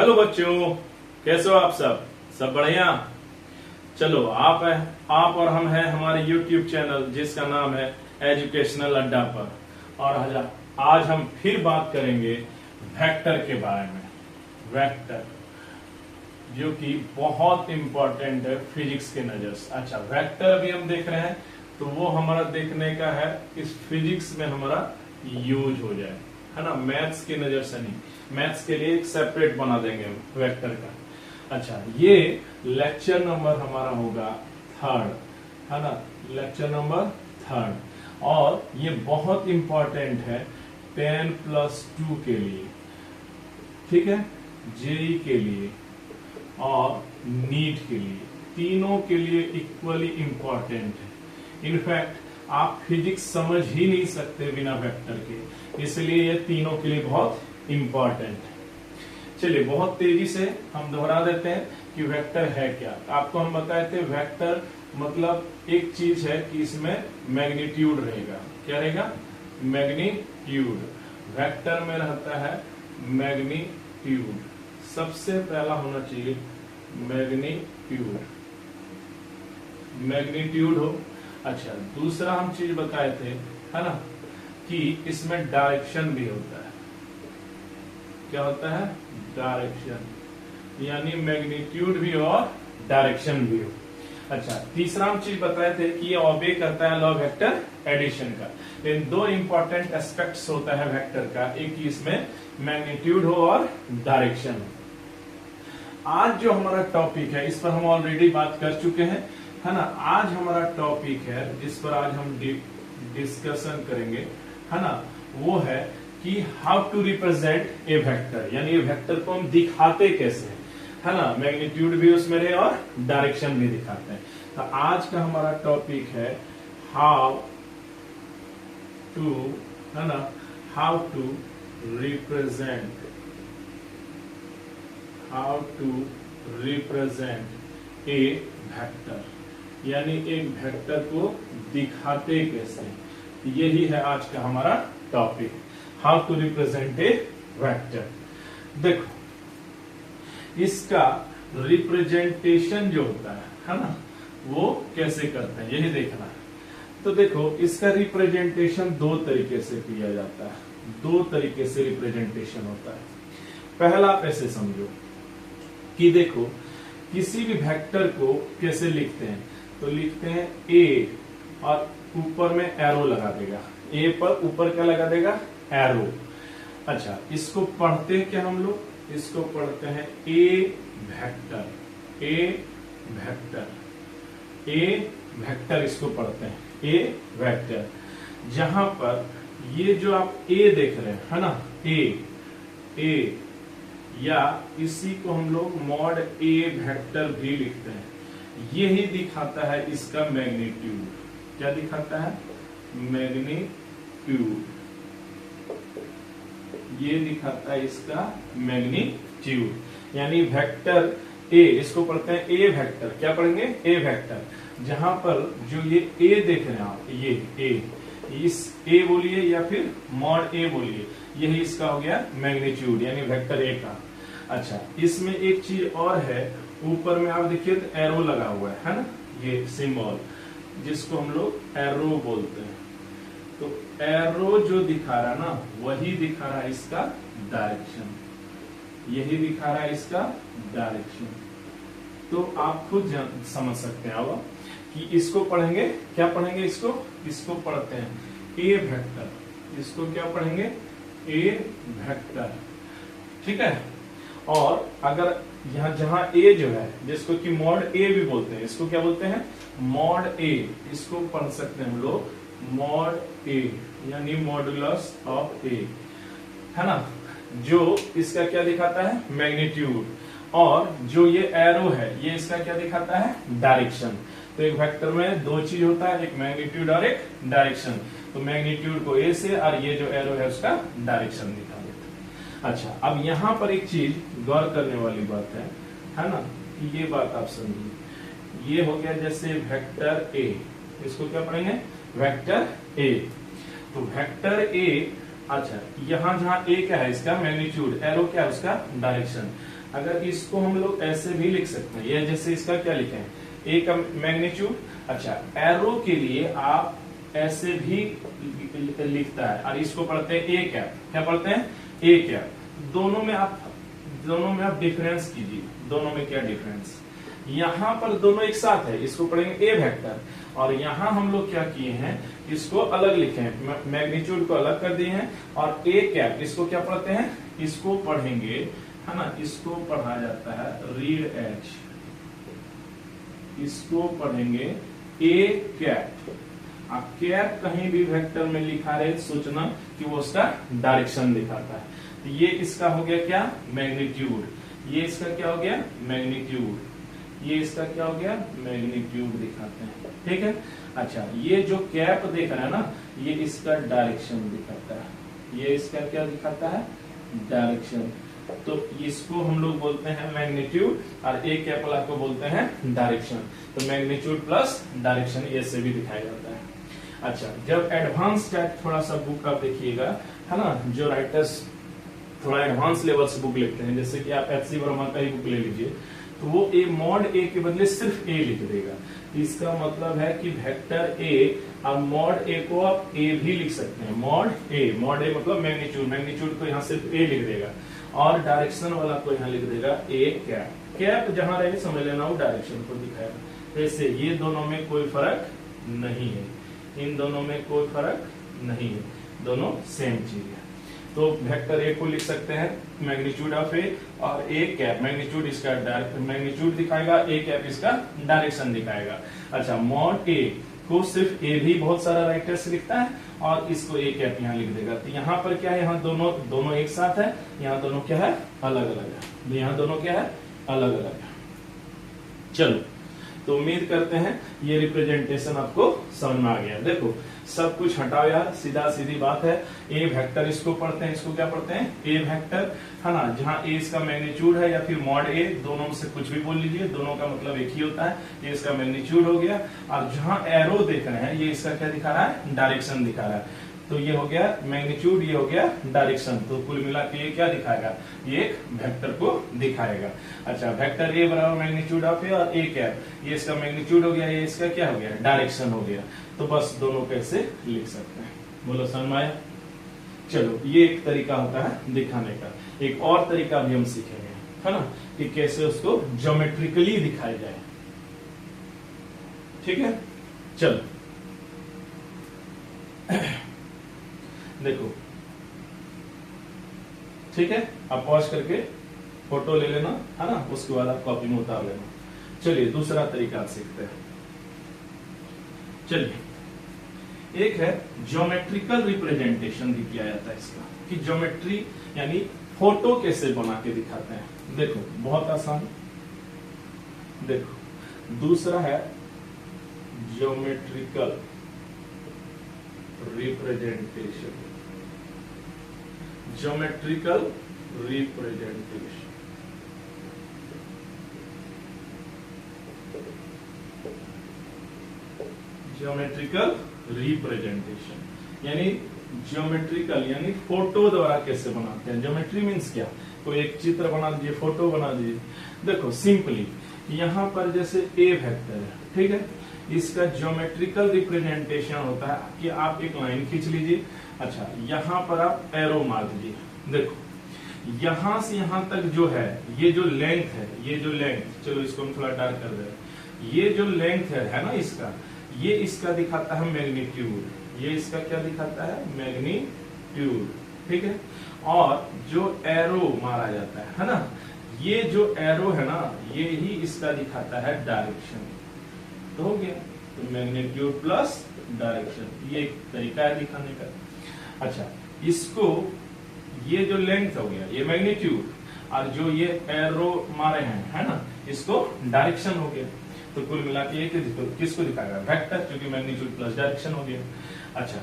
Hello बच्चों, कैसे हो आप सब बढ़िया। चलो आप और हम हैं हमारे YouTube चैनल जिसका नाम है एजुकेशनल अड्डा पर। और आज हम फिर बात करेंगे वेक्टर के बारे में। वेक्टर जो कि बहुत इंपॉर्टेंट है फिजिक्स के नजर से। अच्छा, वेक्टर अभी हम देख रहे हैं तो वो हमारा देखने का है इस फिजिक्स में हमारा यूज हो जाए, है ना, मैथ्स की नजर से नहीं। मैथ्स के लिए एक सेपरेट बना देंगे वेक्टर का। अच्छा, ये लेक्चर नंबर हमारा होगा 3rd, है ना, लेक्चर नंबर 3rd। और ये बहुत इंपॉर्टेंट है 10+2 के लिए, ठीक है, जेई के लिए और नीट के लिए, तीनों के लिए इक्वली इंपॉर्टेंट है। इनफैक्ट आप फिजिक्स समझ ही नहीं सकते बिना वेक्टर के, इसलिए ये तीनों के लिए बहुत इंपॉर्टेंट है। चलिए बहुत तेजी से हम दोहरा देते हैं कि वेक्टर है क्या। आपको हम बताए थे वेक्टर मतलब एक चीज है कि इसमें मैग्नीट्यूड रहेगा। क्या रहेगा? मैग्नीट्यूड। वेक्टर में रहता है मैग्नीट्यूड। सबसे पहला होना चाहिए मैग्नीट्यूड, मैग्नीट्यूड हो। अच्छा, दूसरा हम चीज बताए थे, है ना, कि इसमें डायरेक्शन भी होता है। क्या होता है? डायरेक्शन, यानी मैग्नीट्यूड भी और डायरेक्शन भी हो। अच्छा, तीसरा हम चीज बताए थे कि ये ऑबे करता है लॉ वेक्टर एडिशन का। इन दो इंपॉर्टेंट एस्पेक्ट्स होता है वेक्टर का, एक ही इसमें मैग्नीट्यूड हो और डायरेक्शन हो। आज जो हमारा टॉपिक है इस पर हम ऑलरेडी बात कर चुके हैं, है ना। आज हमारा टॉपिक है जिस पर आज हम डिस्कशन करेंगे, है ना, वो है कि how to represent a vector, यानी ये वेक्टर को हम दिखाते कैसे हैं, है ना। मैग्नीट्यूड भी उसमें रहे और डायरेक्शन भी दिखाते हैं। तो आज का हमारा टॉपिक है हाउ टू, है ना, how to represent, how to represent a vector, यानी एक वेक्टर को दिखाते कैसे। यही है आज का हमारा topic, how to represent a vector. देखो, इसका रिप्रेजेंटेशन जो होता है ना, वो कैसे करते हैं यही देखना है। तो देखो, इसका रिप्रेजेंटेशन दो तरीके से किया जाता है, दो तरीके से रिप्रेजेंटेशन होता है। पहला आप ऐसे समझो कि देखो किसी भी वेक्टर को कैसे लिखते हैं, तो लिखते हैं ए और ऊपर में एरो लगा देगा। ए पर ऊपर क्या लगा देगा? एरो। अच्छा, इसको पढ़ते हैं क्या हम लोग? इसको पढ़ते हैं ए वेक्टर, ए वेक्टर, ए वेक्टर, इसको पढ़ते हैं ए वेक्टर। जहां पर ये जो आप ए देख रहे हैं, है ना, ए, या इसी को हम लोग मॉड ए वेक्टर भी लिखते हैं। यही दिखाता है इसका मैग्नीट्यूड। क्या दिखाता है? मैग्नीट्यूड। ये दिखाता है इसका मैग्नीट्यूड, यानी वेक्टर ए, इसको पढ़ते हैं ए वेक्टर। क्या पढ़ेंगे? ए वेक्टर। जहां पर जो ये ए देख रहे हैं आप, ये ए, इस ए बोलिए या फिर मॉड ए बोलिए, यही इसका हो गया मैग्नीट्यूड, यानी वेक्टर ए का। अच्छा, इसमें एक चीज और है, ऊपर में आप देखिए तो एरो लगा हुआ है ना, ये सिंबल जिसको हम लोग एरो बोलते हैं। तो एरो जो दिखा रहा ना, वही दिखा रहा है इसका डायरेक्शन, यही दिखा रहा है इसका डायरेक्शन। तो आप खुद समझ सकते हैं अब कि इसको पढ़ेंगे, क्या पढ़ेंगे इसको पढ़ते हैं ए वेक्टर। इसको क्या पढ़ेंगे? ए वेक्टर, ठीक है। और अगर यहाँ जहां ए जो है, जिसको कि मॉड ए भी बोलते हैं, इसको क्या बोलते हैं? मॉड ए। इसको पढ़ सकते हैं हम लोग मॉड ए, यानी मॉडुलस ऑफ ए, है ना। जो इसका क्या दिखाता है? मैग्नीट्यूड। और जो ये एरो है, ये इसका क्या दिखाता है? डायरेक्शन। तो एक वेक्टर में दो चीज होता है, एक मैग्नीट्यूड और एक डायरेक्शन। तो मैग्नीट्यूड को ए से और ये जो एरो है उसका डायरेक्शन दिखा देता है। अच्छा, अब यहां पर एक चीज गौर करने वाली बात है ना, कि ये बात आप समझिए। ये हो गया जैसे वेक्टर ए, इसको क्या पढ़ेंगे? Vector A. तो वेक्टर ए, अच्छा, यहां जहां ए क्या है? इसका मैग्नीट्यूड, एरो क्या है? उसका डायरेक्शन। अगर इसको हम लोग ऐसे भी लिख सकते हैं, ये जैसे इसका क्या लिखे हैं, ए का मैग्नीट्यूड। अच्छा, एरो के लिए आप ऐसे भी लिखता है, और इसको पढ़ते हैं ए कैप। क्या पढ़ते हैं, ए कैप। दोनों में आप डिफरेंस कीजिए, दोनों में क्या डिफरेंस। यहां पर दोनों एक साथ है, इसको पढ़ेंगे ए वेक्टर, और यहां हम लोग क्या किए हैं, इसको अलग लिखे हैं, मैग्नीट्यूड को अलग कर दिए हैं। और ए कैप इसको क्या पढ़ते हैं, इसको पढ़ेंगे, है ना, इसको पढ़ा जाता है रीड एच, इसको पढ़ेंगे ए कैप। आप कैप कहीं भी वेक्टर में लिखा रहे सोचना कि वो उसका डायरेक्शन दिखाता है। तो ये इसका हो गया क्या, मैग्नीट्यूड। ये इसका क्या हो गया, मैग्नीट्यूड। ये इसका क्या हो गया, मैग्नीट्यूड दिखाते हैं। ठीक है। अच्छा, ये जो कैप देख रहा है ना, ये इसका डायरेक्शन दिखाता है। ये इसका क्या दिखाता है, डायरेक्शन। तो इसको हम लोग बोलते हैं मैग्नीट्यूड, और ए कैप वाला को बोलते हैं डायरेक्शन। तो मैग्नीट्यूड प्लस डायरेक्शन ऐसे भी दिखाया जाता है। अच्छा, जब एडवांस टाइप थोड़ा सा बुक आप देखिएगा, है ना, जो राइटर्स थोड़ा एडवांस लेवल से बुक लिखते हैं, जैसे कि आप एच.सी. वर्मा का ही बुक ले लीजिए, तो वो ए मॉड ए के बदले सिर्फ ए लिख देगा। इसका मतलब है कि वेक्टर ए, अब मॉड ए को आप ए भी लिख सकते हैं, मॉड ए मतलब मैग्नीट्यूड को यहाँ सिर्फ ए लिख देगा, और डायरेक्शन वाला को यहाँ लिख देगा ए कैप। कैप जहां रहे समझ लेना वो डायरेक्शन को दिखाएगा। ऐसे ये दोनों में कोई फर्क नहीं है, इन दोनों में कोई फर्क नहीं है, दोनों सेम चीज है। तो वेक्टर ए को लिख सकते हैं मैग्नीट्यूड ऑफ ए, और ए कैप मैग्नीट्यूड इसका मैग्नीट्यूड दिखाएगा, ए कैप इसका डायरेक्शन दिखाएगा। अच्छा, मॉड ए को सिर्फ ए भी बहुत सारा राइटर्स लिखता है, और इसको ए कैप यहाँ लिख देगा। तो यहाँ पर क्या है, यहाँ दोनों एक साथ है, यहाँ दोनों क्या है, अलग अलग है। यहाँ दोनों क्या है, अलग अलग है। चलो, तो उम्मीद करते हैं ये रिप्रेजेंटेशन आपको समझ में आ गया। देखो, सब कुछ हटाओ यार, सीधा सीधी बात है। ए वेक्टर इसको पढ़ते हैं, इसको क्या पढ़ते हैं, ए वेक्टर, है ना, जहां ए इसका मैग्नीट्यूड है या फिर मॉड ए, दोनों में से कुछ भी बोल लीजिए, दोनों का मतलब एक ही होता है। ये इसका मैग्नीट्यूड हो गया, और जहां एरो देख रहे हैं, ये इसका क्या दिखा रहा है, डायरेक्शन दिखा रहा है। तो ये हो गया मैग्नीट्यूड, ये हो गया डायरेक्शन। तो कुल मिला के ये क्या दिखाएगा, ये एक वेक्टर को दिखाएगा। अच्छा, वेक्टर ए बराबर मैग्नीट्यूड ऑफ ए और ए कैप, ये इसका मैग्नीट्यूड हो गया, ये इसका क्या हो गया, डायरेक्शन हो गया। तो बस दोनों कैसे लिख सकते हैं, बोलो समझ में आया। चलो, ये एक तरीका होता है दिखाने का। एक और तरीका भी हम सीखेंगे, है ना, कि कैसे उसको ज्योमेट्रिकली दिखाया जाए। ठीक है, चलो देखो, ठीक है, आप पॉज करके फोटो ले लेना, है ना, उसके बाद आप कॉपी में उतार लेना। चलिए दूसरा तरीका सीखते हैं। चलिए, एक है ज्योमेट्रिकल रिप्रेजेंटेशन भी किया जाता है इसका, कि ज्योमेट्री यानी फोटो कैसे बना के दिखाते हैं। देखो, बहुत आसान। देखो, दूसरा है geometrical representation. Geometrical representation, geometrical representation यानी ज्योमेट्रिकल यानी फोटो द्वारा कैसे बनाते हैं। ज्योमेट्री मीन्स क्या, कोई एक चित्र बना दीजिए, फोटो बना दीजिए। देखो सिंपली यहाँ पर जैसे ए वेक्टर है, ठीक है, इसका ज्योमेट्रिकल रिप्रेजेंटेशन होता है कि आप एक लाइन खींच लीजिए। अच्छा, यहाँ पर आप एरो मार दीजिए। देखो, यहां से यहां तक जो है, ये जो लेंथ है, ये जो लेंथ, चलो इसको हम थोड़ा डार्क कर दे, ये जो लेंथ है ना इसका, ये इसका दिखाता है मैग्नीट्यूड। ये इसका क्या दिखाता है, मैग्नीट्यूड। ठीक है, और जो एरो मारा जाता है ना, ये जो एरो है ना, ये ही इसका दिखाता है डायरेक्शन। तो हो गया, तो मैग्नीट्यूड प्लस डायरेक्शन, ये एक तरीका है दिखाने का। अच्छा, इसको ये जो लेंथ हो गया, ये मैग्नीट्यूड, और जो ये एरो मारे हैं, है ना, इसको डायरेक्शन हो गया। तो कुल मिला के ये किसको दिखाएगा, वेक्टर, क्योंकि मैग्नीट्यूड प्लस डायरेक्शन हो गया। अच्छा,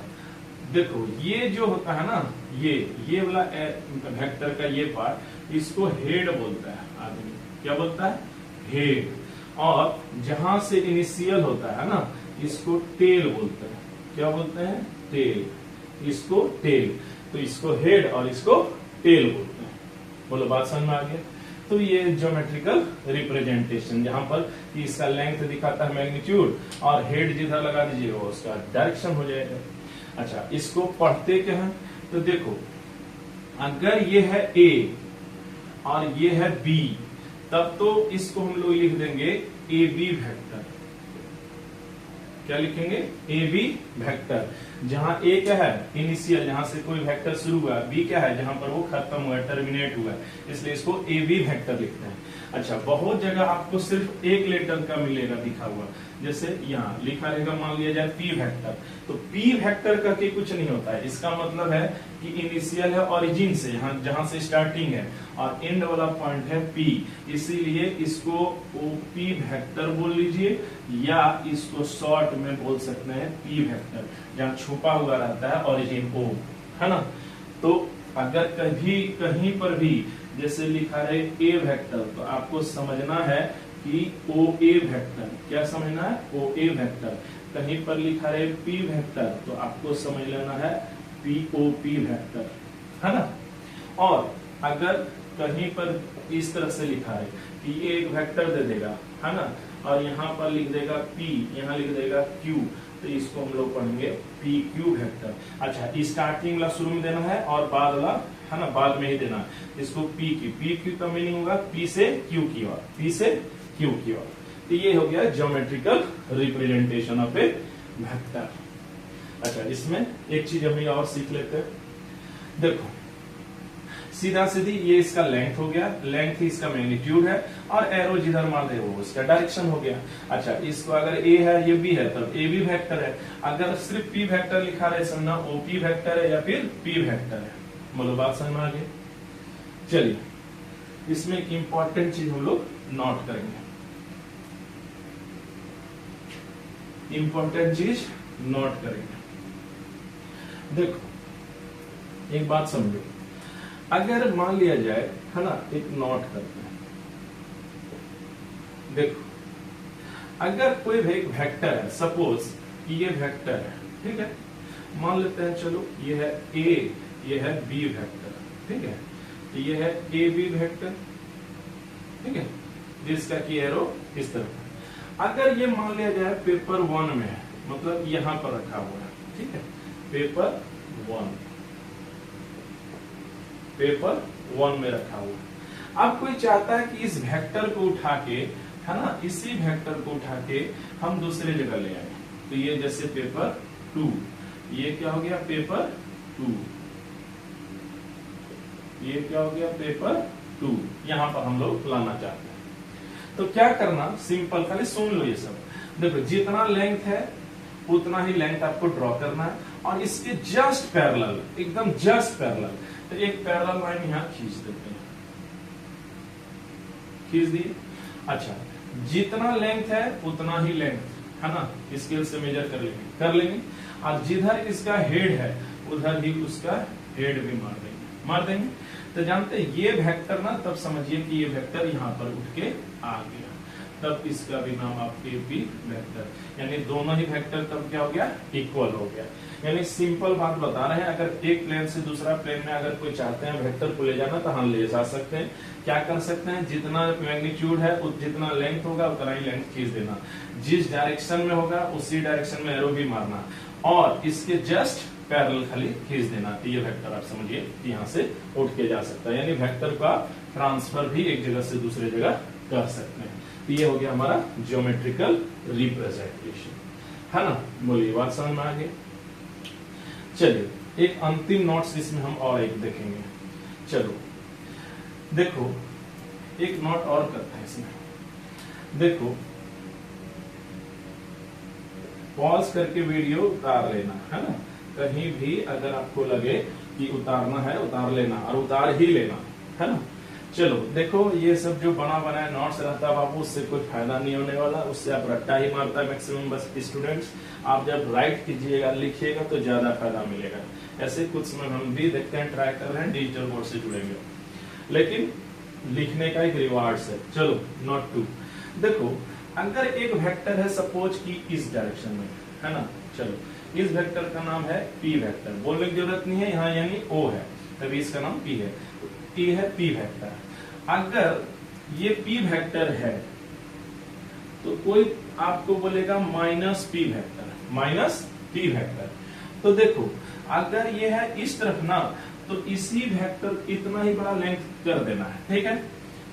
देखो ये जो होता है ना, ये वाला वेक्टर का ये पार्ट, इसको हेड बोलता है आदमी। क्या बोलता है, हेड। और जहां से इनिशियल होता है ना, इसको टेल बोलते हैं। क्या बोलते हैं, टेल। इसको टेल, तो इसको हेड और इसको टेल बोलते हैं। बोलो, बात समझ में आ गया। तो ये ज्योमेट्रिकल रिप्रेजेंटेशन, जहां पर कि इसका लेंथ दिखाता है मैग्नीट्यूड और हेड जिधर लगा दीजिए वो उसका डायरेक्शन हो जाएगा। अच्छा, इसको पढ़ते क्या है, तो देखो अगर ये है ए और ये है बी, तब तो इसको हम लोग लिख देंगे ए बी वेक्टर। क्या लिखेंगे? A B vector. जहां ए क्या है? इनिशियल, जहां से कोई वेक्टर शुरू हुआ, बी क्या है? जहां पर वो खत्म हुआ, टर्मिनेट हुआ, इसलिए इसको ए बी वेक्टर लिखते हैं। अच्छा, बहुत जगह आपको सिर्फ एक लेटर का मिलेगा दिखा हुआ, जैसे यहाँ लिखा रहेगा, मान लिया जाए पी वेक्टर, तो पी वेक्टर का के कुछ नहीं होता है। इसका मतलब है कि इनिशियल है ओरिजिन से, यहाँ जहां से स्टार्टिंग है, और एंड वाला पॉइंट है पी, इसीलिए इसको ओपी वेक्टर बोल लीजिए, या इसको शॉर्ट में बोल सकते हैं पी वेक्टर, जहां छुपा हुआ रहता है ओरिजिन ओ, है ना। तो अगर कभी कहीं पर भी जैसे लिखा रहे ए वेक्टर, तो आपको समझना है कि ओ ए वेक्टर, क्या समझना है? ओ ए वेक्टर। कहीं पर लिखा रहे पी वेक्टर, तो आपको समझ लेना है पी ओ पी वेक्टर, है ना। और अगर कहीं पर इस तरह से लिखा है कि ये एक वेक्टर दे देगा, है ना, और यहाँ पर लिख देगा पी, यहाँ लिख देगा क्यू, तो इसको हम लोग पढ़ेंगे पी क्यू वेक्टर। अच्छा, स्टार्टिंग वाला शुरू में देना है और बाद वाला, है ना, बाद में ही देना है। इसको पी क्यू का मीनिंग होगा पी से क्यू की ओर, पी से क्यू की ओर। तो ये हो गया geometrical representation of A vector. अच्छा, इसमें एक चीज हम और सीख लेते हैं। देखो सीधा सीधी ये इसका लेंथ हो गया, लेंथ ही इसका मैग्नीट्यूड है, और एरो जिधर मार दे वो इसका डायरेक्शन हो गया। अच्छा, इसको अगर ए है ये बी है, तब ए बी वेक्टर है। अगर सिर्फ पी वेक्टर लिखा रहे, समझना ओ पी वेक्टर है या फिर पी वेक्टर है। बोलो बात समझ में आ गई? चलिए, इसमें एक इंपॉर्टेंट चीज हम लोग नोट करेंगे, इंपॉर्टेंट चीज नोट करेंगे। देखो एक बात समझो, अगर मान लिया जाए, है ना, एक नोट करते हैं। देखो अगर कोई एक वेक्टर है, सपोज कि ये वेक्टर है, ठीक है, मान लेते हैं, चलो ये है ए, ये है बी वेक्टर, ठीक है, तो ये है ए बी वेक्टर, ठीक है, जिसका की एरो इस तरफ। अगर ये मान लिया जाए पेपर 1 में है, मतलब यहां पर रखा हुआ है, ठीक है, पेपर 1 में रखा हुआ है। अब कोई चाहता है कि इस वेक्टर को उठा के, है ना, इसी वेक्टर को उठा के हम दूसरे जगह ले आए, तो ये जैसे पेपर 2, ये क्या हो गया? पेपर 2, ये क्या हो गया? पेपर 2, यहां पर हम लोग लाना चाहते हैं। तो क्या करना? सिंपल, खाली सुन लो ये सब। देखो जितना लेंथ है उतना ही लेंथ आपको ड्रॉ करना है, और इसके जस्ट पैरेलल, एकदम जस्ट पैरेलल, तो एक पैरेलल लाइन यहां खींच देते हैं, खींच दी। अच्छा, जितना लेंथ है उतना ही लेंथ, है ना, स्केल से मेजर कर लेंगे, और जिधर इसका हेड है उधर ही उसका हेड भी मार देंगे। तो जानते हैं ये वेक्टर ना, तब समझिए कि ये वेक्टर यहाँ पर उठ के आ गया, तब इसका भी नाम आप ए बी वेक्टर, यानी दोनों ही वेक्टर तब क्या हो गया? इक्वल हो गया। यानी सिंपल बात बता रहे हैं, अगर एक प्लेन से दूसरा प्लेन में अगर कोई चाहते हैं वेक्टर को ले जाना, तो हम ले जा सकते हैं। क्या कर सकते हैं? जितना मैग्नीट्यूड है जितना लेंथ होगा उतना ही लेंथ खींच देना, जिस डायरेक्शन में होगा उसी डायरेक्शन में एरो भी मारना, और इसके जस्ट पैरेलल खाली खींच देना। तो ये वेक्टर आप समझिए यहाँ से उठ के जा सकता है, यानी वेक्टर का ट्रांसफर भी एक जगह से दूसरे जगह कर सकते हैं। तो ये हो गया हमारा ज्योमेट्रिकल रिप्रेजेंटेशन, है ना। बोलिए बात समझ में आ गई? चलिए एक अंतिम नोट्स इसमें हम और एक देखेंगे। चलो देखो एक नोट और करते हैं इसमें। देखो पॉज करके वीडियो उतार लेना, है ना, कहीं भी अगर आपको लगे कि उतारना है उतार लेना, और उतार ही लेना, है ना। चलो देखो ये सब जो बना बनाया नोट्स रहता है बाबू, उससे कोई फायदा नहीं होने वाला, उससे आप रट्टा ही मारता है मैक्सिमम बस स्टूडेंट्स। आप जब राइट कीजिएगा लिखिएगा तो ज्यादा फायदा मिलेगा। ऐसे कुछ में हम भी देखते हैं, ट्राई कर रहे हैं, डिजिटल बोर्ड से जुड़ेंगे, लेकिन लिखने का एक रिवार्ड है। चलो नोट 2 देखो, अगर एक वेक्टर है सपोज की इस डायरेक्शन में, है ना, चलो इस वेक्टर का नाम है पी वेक्टर, बोलने की जरूरत नहीं है, यहाँ यानी ओ है, तभी इसका नाम पी है, पी है पी वेक्टर। अगर ये p वेक्टर है तो कोई आपको बोलेगा माइनस p वेक्टर। तो देखो अगर ये है इस तरफ ना तो इसी वेक्टर इतना ही बड़ा लेंथ कर देना है,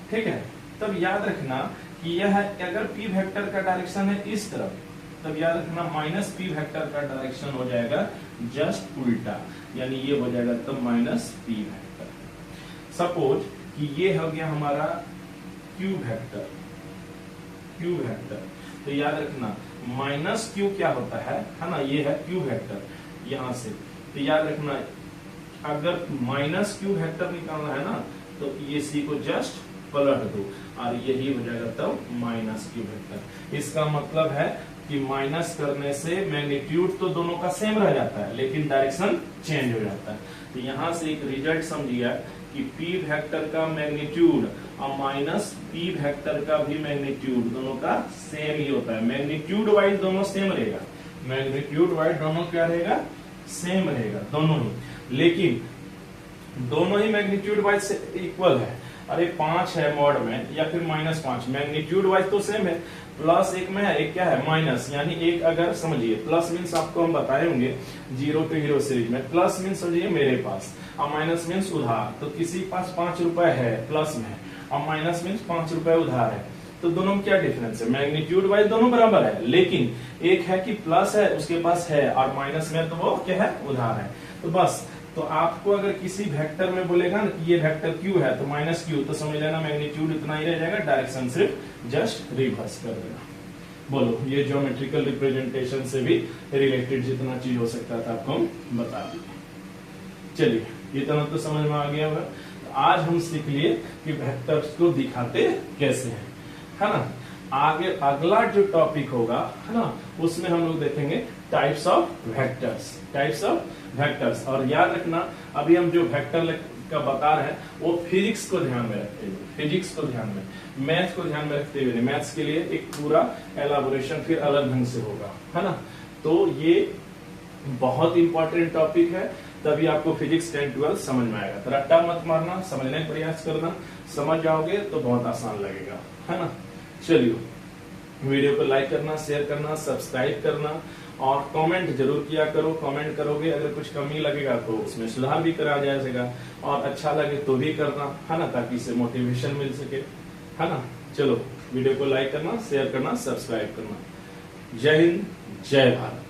ठीक है। तब याद रखना कि यह अगर p वेक्टर का डायरेक्शन है इस तरफ, तब याद रखना माइनस p वेक्टर का डायरेक्शन हो जाएगा जस्ट उल्टा, यानी ये हो जाएगा तब माइनस p वेक्टर। सपोज कि ये हो गया हमारा q वेक्टर, तो याद रखना माइनस q क्या होता है ना, ये है q वेक्टर यहां से। तो याद रखना अगर माइनस q वेक्टर निकालना है ना तो ये c को जस्ट पलट दो और यही हो जाएगा तब माइनस q वेक्टर। इसका मतलब है कि माइनस करने से मैग्नीट्यूड तो दोनों का सेम रह जाता है लेकिन डायरेक्शन चेंज हो जाता है। तो यहां से एक रिजल्ट समझिए कि p वेक्टर का मैग्नीट्यूड और माइनस p वेक्टर का भी मैग्नीट्यूड दोनों का सेम ही होता है। मैग्नीट्यूड वाइज दोनों सेम रहेगा, मैग्नीट्यूड वाइज दोनों क्या रहेगा, सेम रहेगा दोनों ही, लेकिन दोनों ही मैग्नीट्यूड वाइज इक्वल है। अरे 5 है मॉड में या फिर -5, मैग्नीट्यूड वाइज तो सेम है, प्लस एक में है एक क्या है माइनस, यानी एक अगर समझिए प्लस मीन्स आपको हम बताए होंगे 0 to हीरो सीरीज में, प्लस मीन्स समझिए मेरे पास और माइनस मीन्स उधार। तो किसी के पास 5 रुपए है प्लस में और माइनस मीन्स 5 रुपए उधार है, तो दोनों में क्या डिफरेंस है, मैग्नीट्यूड वाइज दोनों बराबर है, लेकिन एक है कि प्लस है उसके पास है और माइनस में तो वो क्या है उधार है। तो बस तो आपको अगर किसी वेक्टर में बोलेगा ना कि ये वेक्टर q है तो माइनस q, तो समझ लेना मैग्नीट्यूड इतना ही रह जाएगा, डायरेक्शन सिर्फ जस्ट रिवर्स कर देना। बोलो ये ज्योमेट्रिकल रिप्रेजेंटेशन से भी रिलेटेड जितना चीज हो सकता था आपको हम बता दिए। चलिए इतना तो समझ में आ गया होगा। तो आज हम सीख लिए कि वेक्टर्स को दिखाते कैसे हैं, है ना। आगे अगला जो टॉपिक होगा है ना उसमें हम लोग देखेंगे टाइप्स ऑफ वेक्टर्स। और याद रखना अभी हम जो वेक्टर का बता रहे हैं वो फिजिक्स को ध्यान में रखते हुए, मैथ को ध्यान में रखते हुए, मैथ्स के लिए एक पूरा एलाबोरेशन फिर अलग ढंग से होगा, है ना। तो ये बहुत इंपॉर्टेंट टॉपिक है, तभी आपको फिजिक्स 10-12 समझ में आएगा। तो रट्टा मत मारना, समझने का प्रयास करना, समझ जाओगे तो बहुत आसान लगेगा, है ना। चलिए वीडियो को लाइक करना, शेयर करना, सब्सक्राइब करना और कमेंट जरूर किया करो। कमेंट करोगे अगर कुछ कमी लगेगा तो उसमें सुधार भी करा जाएगा और अच्छा लगे तो भी करना, है ना, ताकि इससे मोटिवेशन मिल सके, है ना। चलो वीडियो को लाइक करना, शेयर करना, सब्सक्राइब करना। जय हिंद, जय भारत।